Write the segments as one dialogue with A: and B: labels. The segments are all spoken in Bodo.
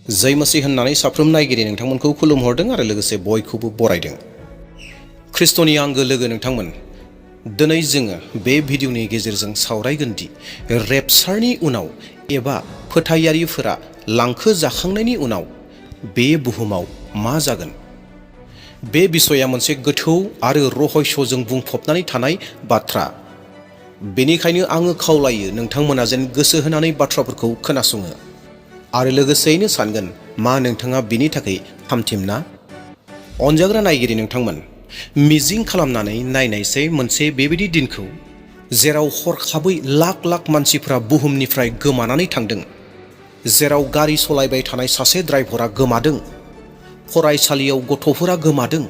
A: जय मसीह होननानै साफ्रोम नायगिरि नोंथांमोनखौ खुलुमहरदों आरो लोगोसे बयखौबो बरायदों। ख्रिस्ट'नि आंगो लोगो नोंथांमोन, दिनै जोङो बे भिडिअनि गेजेरजों सावरायगोन दि रेपचारनि उनाव एबा फोथायारिफोरा लांखो जाखांनायनि उनाव बे बुहुमाव मा जागोन। बे बिसया मोनसे गोथौ आरो रहस्यजों बुंफबनानै थानाय बाथ्रा। बेनिखायनो आङो खावलायो नोंथांमोना जेन गोसो होनानै बाथ्राफोरखौ खोनासङो आरो लोगोसेयैनो सानगोन मा नोंथाङा बिनि थाखाय हामथिमना। अनजाग्रा नायगिरि नोंथांमोन, मिजिं खालामनानै नायनायसै मोनसे बेबायदि दिनखौ जेराव हरखाबै लाख लाख मानसिफ्रा बुहुमनिफ्राय गोमानानै थांदों, जेराव गारि सालायबाय थानाय सासे ड्राइभारा गोमादों, फरायसालियाव गथ'फोरा गोमादों,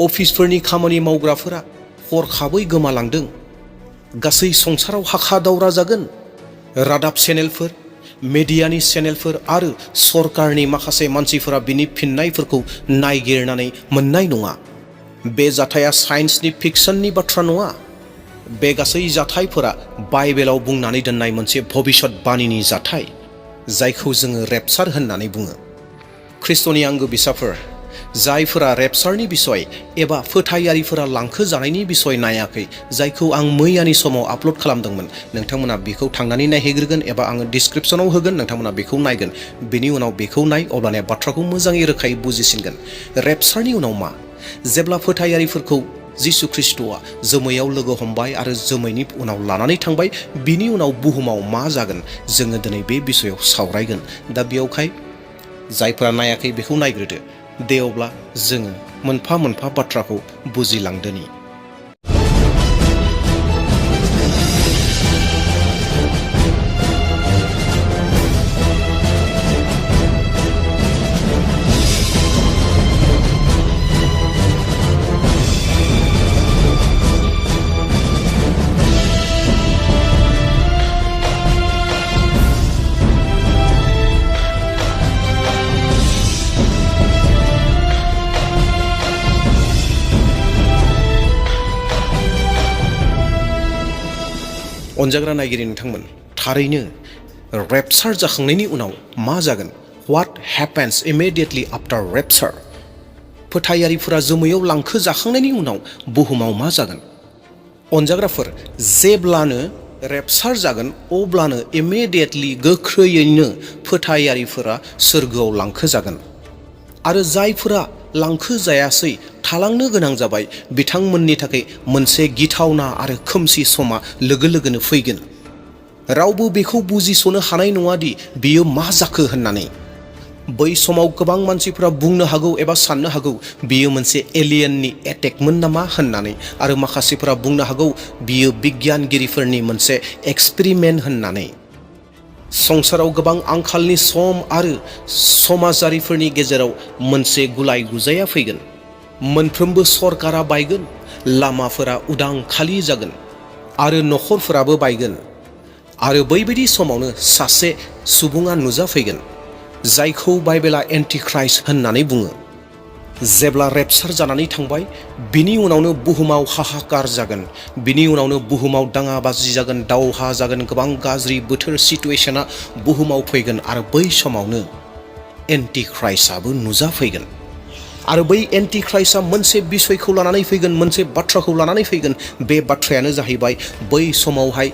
A: अफिसफोरनि खामानि मावग्राफोरा हरखाबै गोमालांदों, गासै संसाराव हाखा दावरा जागोन। रादाब चेनेलफोर, मेडियानि चेनेलफोर आरो सरकारनि माखासे मानसिफोरा बिनि फिननायफोरखौ नायगिरनानै मोननाय नङा। बे जाथाया साइन्सनि फिक्सननि बाथ्रा नङा। बे गासै जाथायफोरा बाइबेलाव बुंनानै दोननाय मोनसे भबिष्यतबाणीनि जाथाय, जायखौ जोङो रेपचार होननानै बुङो। ख्रिस्ट'नि आंगो बिसाफोर, जायफोरा रेपचारनि बिसय एबा फोथायारिफोरा लांखो जानायनि बिसय नायाखै, जायखौ आं मैयानि समाव आपल'ड खालामदोंमोन, नोंथांमोना बेखौ थांनानै नायहैग्रोगोन एबा आङो डिसक्रिपसनाव होगोन, नोंथांमोना बेखौ नायगोन। बेनि उनाव बेखौ नाय, अब्लानिया बाथ्राखौ मोजाङै रोखायै बुजिसिनगोन। रेपचारनि उनाव मा? जेब्ला फोथायारिफोरखौ जिसु ख्रिस्ट'आ जोमैयाव लोगो हमबाय आरो जोमैनि उनाव लानानै थांबाय, बिनि उनाव बुहुमाव मा जागोन, जोङो दिनै बे बिसयाव सावरायगोन। दा बेयावहाय जायफोरा नायाखै बेखौ नायग्रोदो। दे अब्ला जोङो मोनफा मोनफा बाथ्राखौ बुजिलांदोनि। अनजाग्रा नायगिरि नोंथांमोन, थारैनो रेपचार जाखांनायनि उनाव मा जागोन? What हेपेन्स इमिडिएटलि after रेपचार? फोथायारिफोरा जोमैयाव लांखो जाखांनायनि उनाव बुहुमाव मा जागोन? अनजाग्राफोर, जेब्लानो रेपचार जागोन अब्लानो इमिडिएटलि गोख्रैयैनो फोथायारिफोरा सोरगोआव लांखो जागोन। आरो जायफोरा लांखो जायासै, थालांनो गोनां जाबाय, बिथांमोननि थाखाय मोनसे गिथावना आरो खोमसि समा लोगो लोगोनो फैगोन। रावबो बेखौ बुजिस'नो हानाय नङा दि बियो मा जाखो होननानै। बै समाव गोबां मानसिफोरा बुंनो हागौ एबा साननो हागौ बियो मोनसे एलियननि एटेकमोन नामा होननानै, आरो माखासेफोरा बुंनो हागौ बियो बिगियानगिरिफोरनि मोनसे एक्सपेरिमेन्ट होननानै। संसाराव गोबां आंखालनि सम आरो समाजारिफोरनि गेजेराव मोनसे गुलाय गुजाया फैगोन। मोनफ्रोमबो सरकारा बायगोन, लामाफोरा उदां खालि जागोन आरो न'खरफोराबो बायगोन। आरो बैबायदि समावनो सासे सुबुङा नुजाफैगोन, जायखौ बाइबेला एन्टिख्राइस्ट होननानै बुङो। जेब्ला रेपचार जानानै थांबाय, बिनि उनावनो बुहुमाव हाहाकार जागोन, बिनि उनावनो बुहुमाव दाङाबाजि जागोन, दावहा जागोन, गोबां गाज्रि बोथोर सिटुएशना बुहुमाव फैगोन। आरो बै समावनो एन्टिख्राइस्टआबो नुजाफैगोन। आरो बै एन्टिख्राइस्टआ मोनसे बिसयखौ लानानै फैगोन, मोनसे बाथ्राखौ लानानै फैगोन। बे बाथ्रायानो जाहैबाय, बै समावहाय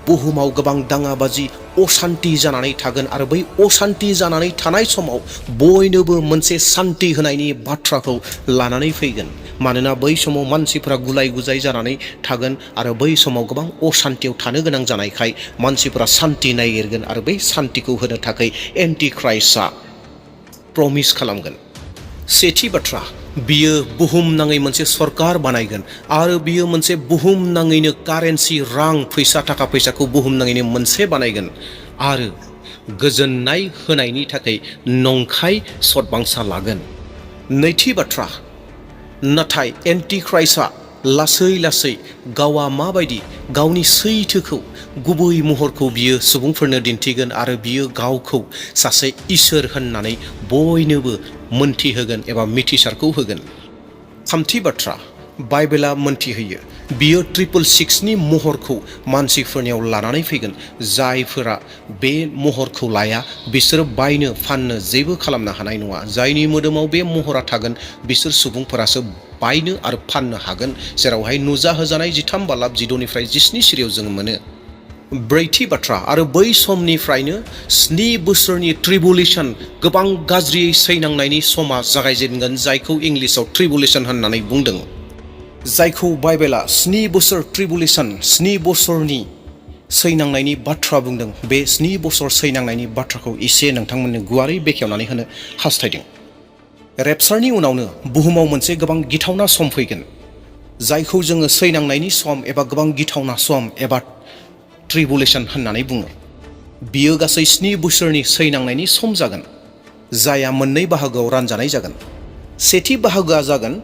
A: बुहुमाव गोबां दाङाबाजि, असान्ति जानानै थागोन। आरो बै असान्ति जानानै थानाय समाव बयनोबो मोनसे सान्ति होनायनि बाथ्राखौ लानानै फैगोन। मानोना बै समाव मानसिफोरा गुलाय गुजाय जानानै थागोन आरो बै समाव गोबां असान्तियाव थानो गोनां जानायखाय मानसिफोरा सान्ति नागिरगोन। आरो बै सान्तिखौ होनो थाखाय एन्टिख्राइस्टआ प्रमिस खालामगोन। सेथि बाथ्रा, बियो बुहुमनाङै मोनसे सरकार बानायगोन आरो बियो मोनसे बुहुमनाङैनो कारेन्सि, रां, फैसा, थाखा फैसाखौ बुहुमनाङैनो मोनसे बानायगोन आरो गोजोननाय होनायनि थाखाय नंखाय सदबांसा लागोन। नैथि बाथ्रा, नाथाय एन्टिख्राइस्टआ लासै लासै गावआ माबायदि, गावनि सैथोखौ, गुबै महरखौ बियो सुबुंफोरनो दिन्थिगोन आरो बियो गावखौ सासे इसोर होननानै बयनोबो मोनथिहोगोन एबा मिथिसारखौ होगोन। थामथि बाथ्रा, बाइबेला मोन्थिहोयो बियो 666नि महरखौ मानसिफोरनियाव लानानै फैगोन। जायफोरा बे महरखौ लाया बिसोरो बायनो फाननो जेबो खालामनो हानाय नङा। जायनि मोदोमाव बे महरा थागोन बिसोर सुबुंफोरासो बायनो आरो फाननो हागोन, जेरावहाय नुजाहोजानाय 13:16 17 सिरियाव जों मोनो। ब्रैथि बाथ्रा, आरो बै समनिफ्रायनो 7 बोसोरनि ट्रिबुलेशन, गोबां गाज्रियै सैनांनायनि समा जागायजेनगोन, जायखौ इंलिसाव ट्रिबुलेशन होननानै बुंदों। जायखौ बाइबेला 7 बोसोर ट्रिबुलेशन, 7 बोसोरनि सैनांनायनि बाथ्रा बुंदों। बे 7 बोसोर सैनांनायनि बाथ्राखौ एसे नोंथांमोननो गुवारै बेखेवनानै होनो हास्थायदों। रेपचारनि उनावनो बुहुमाव मोनसे गोबां गिथावना सम फैगोन, जायखौ जोङो सैनांनायनि सम एबा गोबां गिथावना सम एबा ट्रिबुलेशन होननानै बुङो। बियो गासै 7 बोसोरनि सैनांनायनि सम जागोन, जायहा मोननै बाहागोआव रानजानाय जागोन। सेथि बाहागोआ जागोन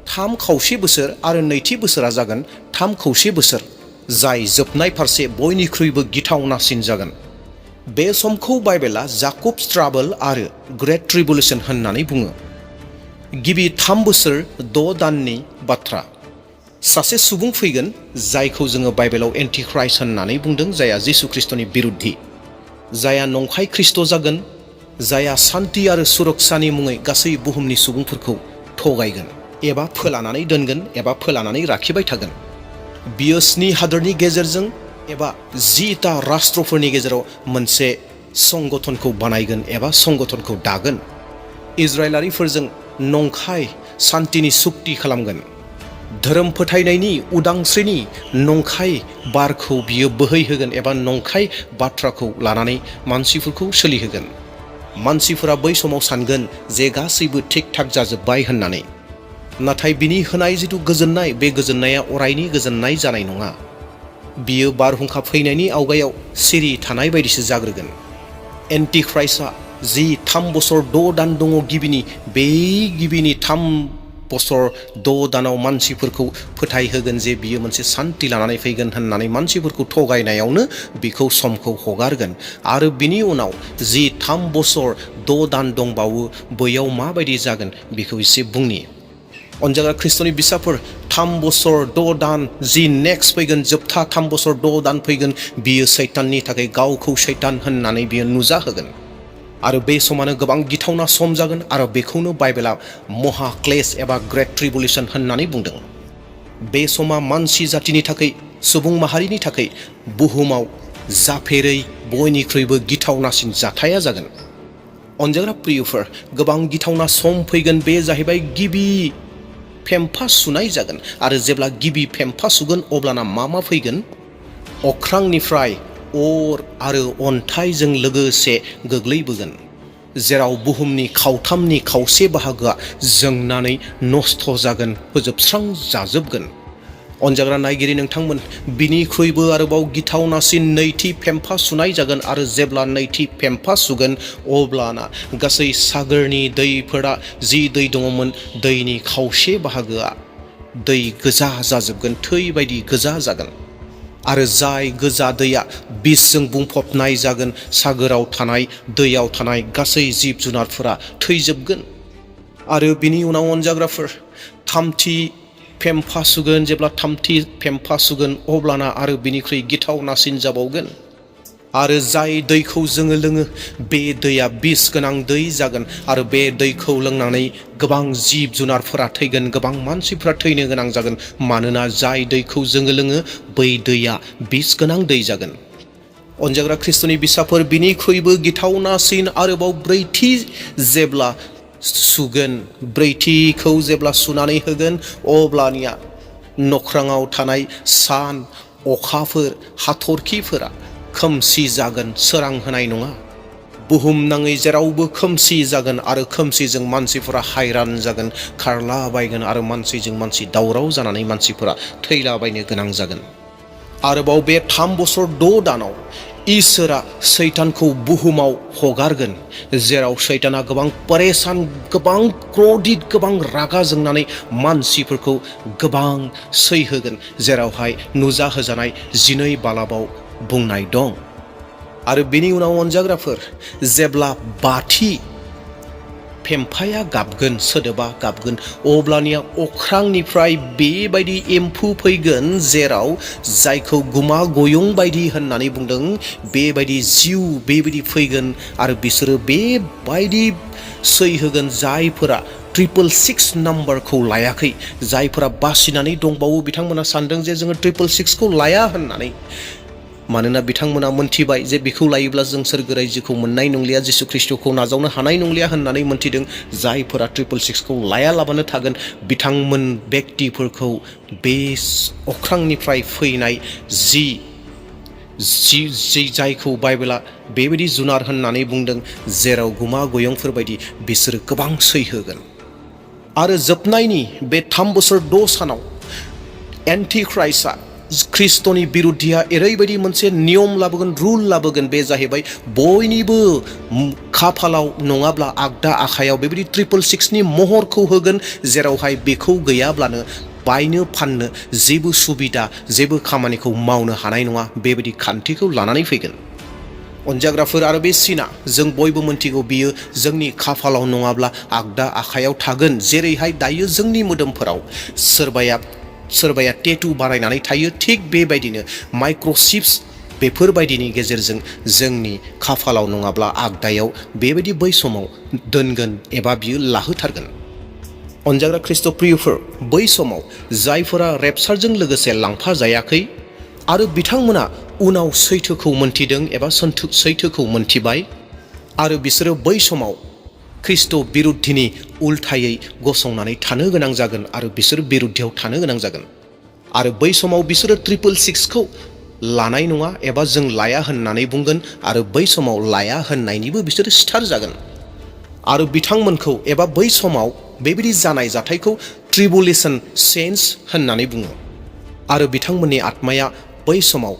A: 3.25 बोसोर आरो नैथि बोसोरा जागोन 3.25 बोसोर, जाय जोबनाय फारसे बयनिख्रुइबो गिथावनासिन जागोन। बे समखौ बाइबेला जाकब्स ट्राबल आरो ग्रेट ट्रिबुलेशन होननानै बुङो। गिबि 3 बोसोर 6 दाननि बाथ्रा। सासे सुबुं फैगोन जायखौ जोङो बाइबेलाव एन्टिख्राइस्ट होननानै बुंदों, जायहा जिसु ख्रिस्टनि बिरुद्धि, जायहा नंखाय ख्रिस्ट जागोन, जायहा सान्ति आरो सुरक्षानि मुङै गासै बुहुमनि सुबुंफोरखौ थगायगोन एबा फोलानानै दोनगोन एबा फोलानानै लाखिबाय थागोन। बियो 7 हादोरनि गेजेरजों एबा 10टा राष्ट्रफोरनि गेजेराव मोनसे संगठनखौ बानायगोन एबा संगठनखौ दागोन। इजराइलारिफोरजों नंखाय सान्तिनि सुक्ति खालामगोन। धोरोम फोथायनायनि उदांस्रिनि नंखाय बारखौ बियो बोहैहोगोन एबा नंखाय बाथ्राखौ लानानै मानसिफोरखौ सोलिहोगोन। मानसिफोरा बै समाव सानगोन जे गासैबो थिग थाक जाजोब्बाय होननानै। नाथाय बिनि होनाय जिथु गोजोननाय, बे गोजोननाया अरायनि गोजोननाय जानाय नङा। बियो बारहुंखा फैनायनि आवगायाव सिरि थानाय बायदिसो जाग्रोगोन। एन्टिख्राइस्टआ 3 बोसोर 6 दान दङ गिबिनि, बे गिबिनि 3 बोसोर 6 दानाव मानसिफोरखौ फोथायहोगोन जे बियो मोनसे सान्ति लानानै फैगोन होननानै मानसिफोरखौ थगायनायावनो बिखौ समखौ हगारगोन। आरो बिनि उनाव 3 बोसोर 6 दान दंबावो, बैयाव माबायदि जागोन बेखौ एसे बुंनि। अनजाग्रा ख्रिस्ट'नि बिसाफोर, 3 बोसोर 6 दान नेक्स्ट फैगोन, जोबथा 3 बोसोर 6 दान फैगोन, बियो सैताननि थाखाय गावखौ सैतान होननानै बियो नुजाहोगोन। आरो बे समानो गोबां गिथावना सम जागोन, आरो बेखौनो बाइबेला महाक्लेश एबा ग्रेट ट्रिबुलेशन होननानै बुंदों। बे समा मानसि जातिनि थाखाय, सुबुं माहारिनि थाखाय बुहुमाव जाफेरै बयनिख्रुइबो गिथावनासिन जाथाया जागोन। अनजाग्रा प्रियफोर, गोबां गिथावना सम फैगोन। बे जाहैबाय गिबि फेम्फा सुनाय जागोन। आरो जेब्ला गिबि फेम्फा सुगोन अब्लाना मा फैगोन? अख्रांनिफ्राय अर आरो अन्थाइजों लोगोसे गोग्लैबोगोन, जेराव बुहुमनि खावथामनि खावसे बाहागोआ जोंनानै नस्थ' जागोन, फोजोबस्रां जाजोबगोन। अनजाग्रा नायगिरि नोंथांमोन, बिनिख्रुइबो आरोबाव गिथावनासिन नैथि फेम्फा सुनाय जागोन। आरो जेब्ला नैथि फेम्फा सुगोन अब्लाना गासै सागोरनि दैफोरा, जि दै दङमोन, दैनि खावसे बाहागोआ दै गोजा जाजोबगोन, थै बायदि गोजा जागोन। आरो जाय गोजा दैया बिसजों बुंफबनाय जागोन, सागोराव थानाय, दैयाव थानाय गासै जिब जुनारफोरा थैजोबगोन। आरो बिनि उनाव अनजाग्राफोर, थामथि फेम्फा सुगोन। जेब्ला थामथि फेम्फा सुगोन अब्लाना आरो बिनिख्रुइ गिथावनासिन जाबावगोन। आरो जाय दैखौ जोङो लोङो, बे दैया बिस गोनां दै जागोन। आरो बे दैखौ लोंनानै गोबां जिब जुनारफोरा थैगोन, गोबां मानसिफोरा थैनो गोनां जागोन। मानोना जाय दैखौ जोङो लोङो, बै दैया बिस गोनां दै जागोन। अनजाग्रा ख्रिस्ट'नि बिसाफोर, बिनिख्रुइबो गिथावनासिन आरोबाव ब्रैथि जेब्ला सुगोन, ब्रैथिखौ जेब्ला सुनानै होगोन अब्लानिया नख्राङाव थानाय सान, अखाफोर, हाथरखिफोरा खोमसि जागोन, सोरां होनाय नङा। बुहुमनाङै जेरावबो खोमसि जागोन। आरो खोमसिजों मानसिफोरा हायरान जागोन, खारलाबायगोन। आरो मानसिजों मानसि दावराव जानानै मानसिफोरा थैलाबायनो गोनां जागोन। आरोबाव बे 3 बोसोर 6 दानाव इसोरा सैतानखौ बुहुमाव हगारगोन, जेराव सैताना गोबां परेशान, गोबां क्रोधित, गोबां रागा जोंनानै मानसिफोरखौ गोबां सैहोगोन, जेरावहाय नुजाहोजानाय 12 बालाबाव बुंनाय दं। आरो बिनि उनाव अनजाग्राफोर, जेब्ला बाथि फेम्फाया गाबगोन, सोदोबा गाबगोन, अब्लानिया अख्रांनिफ्राय बेबायदि एम्फौ फैगोन जेराव जायखौ गुमा गयं बायदि होननानै बुंदों, बेबायदि जिउ बेबायदि फैगोन आरो बिसोरो बेबायदि सैहोगोन जायफोरा 666 नाम्बारखौ लायाखै। जायफोरा बासिनानै दंबावो बिथांमोना सानदों जे जोङो 666खौ लाया होननानै, मानोना बिथांमोना मोनथिबाय जे बेखौ लायोब्ला जों सोरगो रायजोखौ मोननाय नंलिया, जिसु ख्रिस्ट'खौ नाजावनो हानाय नंलिया होननानै मोनथिदों। जायफोरा 666खौ लायालाबानो थागोन बिथांमोन व्यक्तिफोरखौ बे अख्रांनिफ्राय फैनाय जायखौ बाइबेला बेबायदि जुनार होननानै बुंदों जेराव गुमा गयंफोर बायदि, बिसोरो गोबां सैहोगोन। आरो जोबनायनि बे 3 बोसोर 6 सानाव एन्टिख्राइस्टआ, ख्रिस्ट'नि बिरुद्धिया ओरैबायदि मोनसे नियम लाबोगोन, रुल लाबोगोन। बे जाहैबाय बयनिबो खाफालाव नङाब्ला आगदा आखायाव बेबायदि 666नि महरखौ होगोन, जेरावहाय बेखौ गैयाब्लानो बायनो फाननो जेबो सुबिदा, जेबो खामानिखौ मावनो हानाय नङा। बेबायदि खान्थिखौ लानानै फैगोन। अनजाग्राफोर, आरो बे सिना जों बयबो मोनथिगौ बियो जोंनि खाफालाव नङाब्ला आगदा आखायाव थागोन। जेरैहाय दायो जोंनि मोदोमफोराव सोरबाया टेटु बानायनानै थायो, थिग बेबायदिनो माइक्र'चिप्स बेफोरबायदिनि गेजेरजों जोंनि खाफालाव नङाब्ला आगदायाव बेबायदि बै समाव दोनगोन एबा बियो लाहोथारगोन। अनजाग्रा ख्रिस्ट' प्रियफोर, बै समाव जायफोरा रेपचारजों लोगोसे लांफा जायाखै आरो बिथांमोना उनाव सैथोखौ मोनथिदों एबा सैथोखौ मोनथिबाय, आरो बिसोरो बै समाव ख्रिस्ट' बिरुद्धिनि उल्थायै गसंनानै थानो गोनां जागोन आरो बिसोर बिरुद्धियाव थानो गोनां जागोन। आरो बै समाव बिसोरो 666खौ लानाय नङा एबा जों लाया होननानै बुंगोन, आरो बै समाव लाया होननायनिबो बिसोरो सिथार जागोन। आरो बिथांमोनखौ एबा बै समाव बेबायदि जानाय जाथायखौ ट्रिबुलेशन सेन्स होननानै बुङो। आरो बिथांमोननि आत्माया बै समाव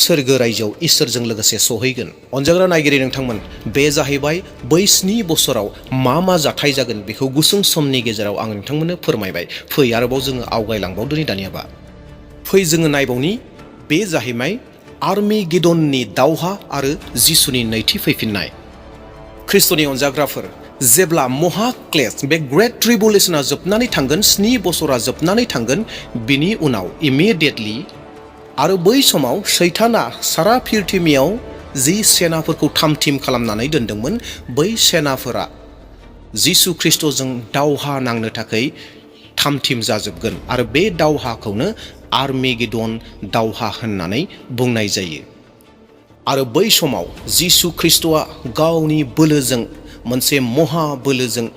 A: सोरगो रायजोआव इसोरजों लोगोसे सहैगोन। अनजाग्रा नायगिरि नोंथांमोन, बे जाहैबाय बै 7 बोसोराव मा जाथाय जागोन बेखौ गुसुं समनि गेजेराव आं नोंथांमोननो फोरमायबाय। फै आरोबाव जोङो आवगायलांबावदोनि दानियाबा। फै जोङो नायबावनि, बे जाहैबाय आर्मेगेदननि दावहा आरो जिसुनि नैथि फैफिननाय। ख्रिस्ट'नि अनजाग्राफोर, जेब्ला महाक्लेश बे ग्रेट ट्रिबुलेशना जोबनानै थांगोन, 7 बोसोरा जोबनानै थांगोन, बिनि उनाव इमिडियेटलि आरो बै समाव सैताना सारा पृथिबियाव जि सेनाफोरखौ थामथिम खालामनानै दोनदोंमोन, बै सेनाफोरा जिसु ख्रिस्ट'जों दावहा नांनो थाखाय थामथिम जाजोबगोन। आरो बे दावहाखौनो आर्मेगेदन दावहा होननानै बुंनाय जायो। आरो बै समाव जिसु ख्रिस्ट'आ गावनि बोलोजों, मोनसे महा बोलोजों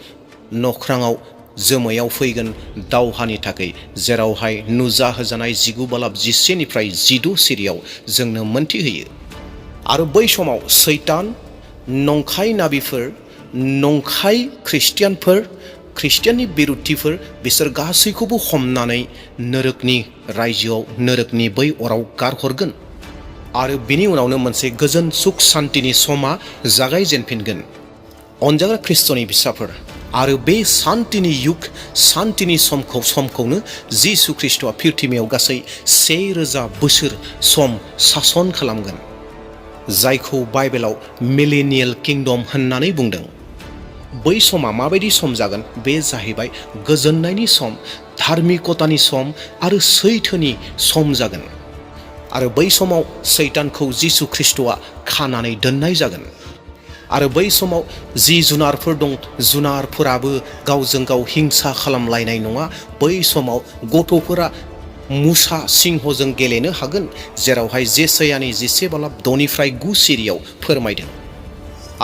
A: नख्राङाव जोमैयाव फैगोन दावहानि थाखाय, जेरावहाय नुजाहोजानाय 19:11निफ्राय 12 सिरियाव जोंनो मोनथिहोयो। आरो बै समाव सैतान, नंखाय नाबिफोर, नंखाय ख्रिस्टियानफोर, ख्रिस्टियाननि बिरुद्धिफोर, बिसोर गासैखौबो हमनानै नोरकनि रायजोआव, नोरकनि बै अराव गारहरगोन। आरो बिनि उनावनो मोनसे गोजोन सुख सान्तिनि समा जागायजेनफिनगोन। अनजाग्रा ख्रिस्ट'नि फिसाफोर, आरो बे सान्तिनि युग, सान्तिनि समखौनो जिसु ख्रिस्ट'आ पृथिबियाव गासै 1000 बोसोर सम सासन खालामगोन, जायखौ बाइबेलाव मिलेनियेल किंडम होननानै बुंदों। बै समा माबायदि सम जागोन? बे जाहैबाय गोजोननायनि सम, धार्मिकतानि सम आरो सैथोनि सम जागोन। आरो बै समाव सैतानखौ जिसु ख्रिस्ट'आ खानानै दोननाय जागोन। आरो बै समाव जि जुनारफोर दं, जुनारफोराबो गावजों गाव हिंसा खालामलायनाय नङा। बै समाव गथ'फोरा मुसा सिंहजों गेलेनो हागोन, जेरावहाय जेसायानि 11:6-9 सिरियाव फोरमायदों।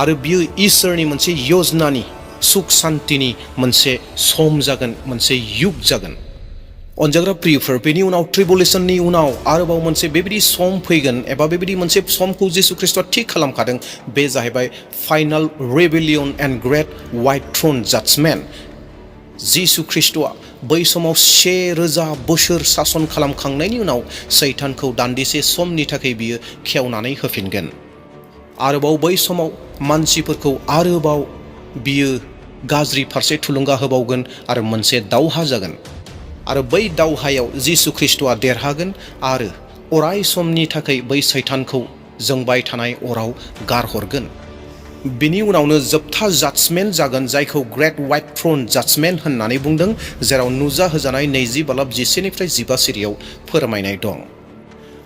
A: आरो बियो इसोरनि मोनसे यजनानि, सुख सान्तिनि मोनसे सम जागोन, मोनसे युग जागोन। अनजाग्रा प्रियफोर, बेनि उनाव ट्रिबुलेशननि उनाव आरोबाव मोनसे बेबायदि सम फैगोन, एबा बेबायदि मोनसे समखौ जिसु ख्रिस्ट'आ थिग खालामखादों। बे जाहैबाय final rebellion and great white throne judgment. जिसु ख्रिस्ट'आ बै समाव 1000 बोसोर सासन खालामखांनायनि उनाव सैतानखौ दान्दिसे समनि थाखाय बियो खेवनानै होफिनगोन। आरोबाव बै समाव मानसिफोरखौ आरोबाव बियो गाज्रि फारसे थुलुंगा होबावगोन आरो मोनसे दावहा जागोन। आरो बै दावहायाव जिसु ख्रिस्ट'आ देरहागोन आरो अराय समनि थाखाय बै सैतानखौ जोंबाय थानाय अराव गारहरगोन। बिनि उनावनो जोबथा जाजमेन्ट जागोन जायखौ ग्रेट व्हाइट थ्रन जाजमेन्ट होननानै बुंदों, जेराव नुजाहोजानाय 20:12-15 सिरियाव फोरमायनाय दं।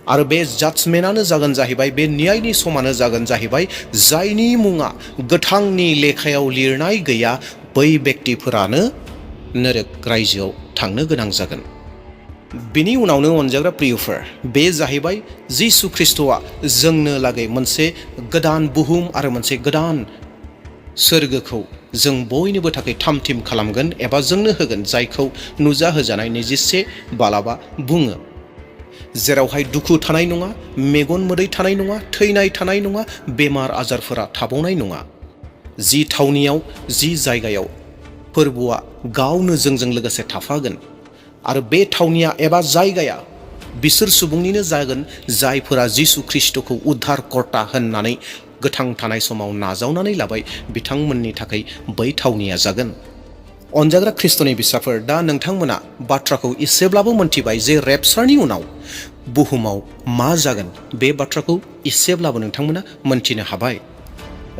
A: आरो बे जाजमेन्टआनो जागोन जाहैबाय, बे न्यायनि समानो जागोन जाहैबाय, जायनि मुङा गोथांनि लेखायाव लिरनाय गैया बै बेक्तिफोरानो नरक रायजोआव थांनो गोनां जागोन। बिनि उनावनो अनजाग्रा प्रियफोर, बे जाहैबाय जिसु ख्रिस्ट'आ जोंनो लागै मोनसे गोदान बुहुम आरो मोनसे गोदान सोरगोखौ जों बयनिबो थाखाय थाम-थिम खालामगोन एबा जोंनो होगोन, जायखौ नुजाहोजानाय 21:12 बुङो। जेरावहाय दुखु थानाय नङा, मेगन मोदै थानाय नङा, थैनाय थानाय नङा, बेमार आजारफोरा थाबावनाय नङा। जि थावनियाव, जि जायगायाव फोरबुआ गावनो जोंजों लोगोसे थाफागोन। आरो बे थावनिया एबा जायगाया बिसोर सुबुंनिनो जागोन जायफोरा जिसु ख्रिस्ट'खौ उद्धारकर्ता होननानै गोथां थानाय समाव नाजावनानै लाबाय, बिथांमोननि थाखाय बै थावनिया जागोन। अनजाग्रा ख्रिस्ट'नि बिसाफोर, दा नोंथांमोना बाथ्राखौ एसेब्लाबो मोनथिबाय जे रेपचारनि उनाव बुहुमाव मा जागोन। बे बाथ्राखौ एसेब्लाबो नोंथांमोना मोनथिनो हाबाय।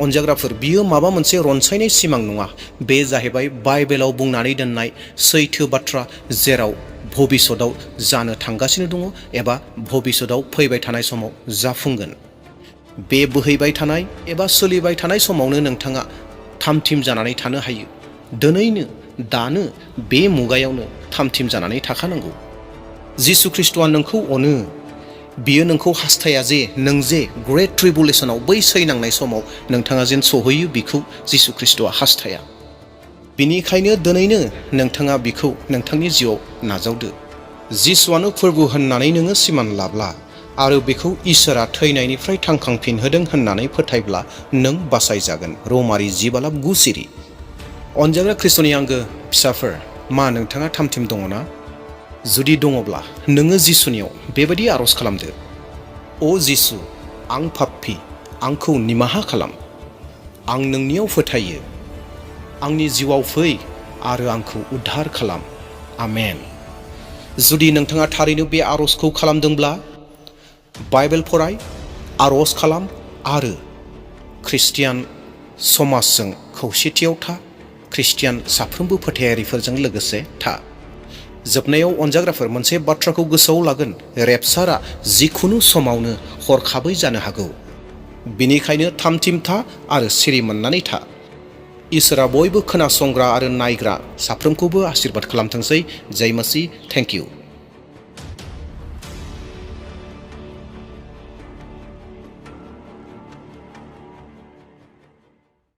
A: अनजाग्राफोर, बियो माबा मोनसे रनसायनाय सिमां नङा, बे जाहैबाय बाइबेलाव बुंनानै दोननाय सैथो बाथ्रा, जेराव भबिष्यताव जानो थांगासिनो दङ एबा भबिष्यताव फैबाय थानाय समाव जाफुंगोन। बे बोहैबाय थानाय एबा सोलिबाय थानाय समावनो नोंथाङा थाम-थिम जानानै थानो हायो। दिनैनो, दानो, बे मुगायावनो थाम-थिम जानानै थाखानांगौ। जिसु ख्रिस्ट'आ नोंखौ अनो। बियो नोंखौ हास्थाया जे नों जे ग्रेट ट्रिबुलेसनाव, बै सैनांनाय समाव नोंथाङा जेन सहैयो, बिखौ जिसु ख्रिस्ट'आ हास्थाया। बिनिखायनो दिनैनो नोंथाङा बिखौ नोंथांनि जिउआव नाजावदो। जिसुआनो फोरबु होननानै नोङो सिमान लाब्ला आरो बेखौ इसोरा थैनायनिफ्राय थांखांफिनहोदों होननानै फोथायब्ला नों बासायजागोन। रमारि 10:9 सिरि। अनजाग्रा ख्रिस्ट'नि आंगो फिसाफोर, मा नोंथाङा थाम-थिम दङ ना? जुदि दङब्ला नोङो जिसुनियाव बेबायदि आर'ज खालामदो: अ जिसु, आं पापी, आंखौ निमाहा खालाम। आं नोंनियाव फोथायो। आंनि जिउआव फै आरो आंखौ उद्धार खालाम। आमेन। जुदि नोंथाङा थारैनो बे आर'जखौ खालामदोंब्ला, बाइबेल फराय, आर'ज खालाम आरो ख्रिस्टियान समाजजों खौसेथियाव था। ख्रिस्टियान साफ्रोमबो फोथायारिफोरजों लोगोसे था। जोबनायाव अनजाग्राफोर, मोनसे बाथ्राखौ गोसोआव लागोन: रेपचारआ जिखुनु समावनो हरखाबै जानो हागौ। बिनिखायनो थाम-थिम था आरो सिरि मोननानै था। इसोरा बयबो खोनासंग्रा आरो नायग्रा साफ्रोमखौबो आशीर्बाद खालामथोंसै। जय मसीह। Thank you.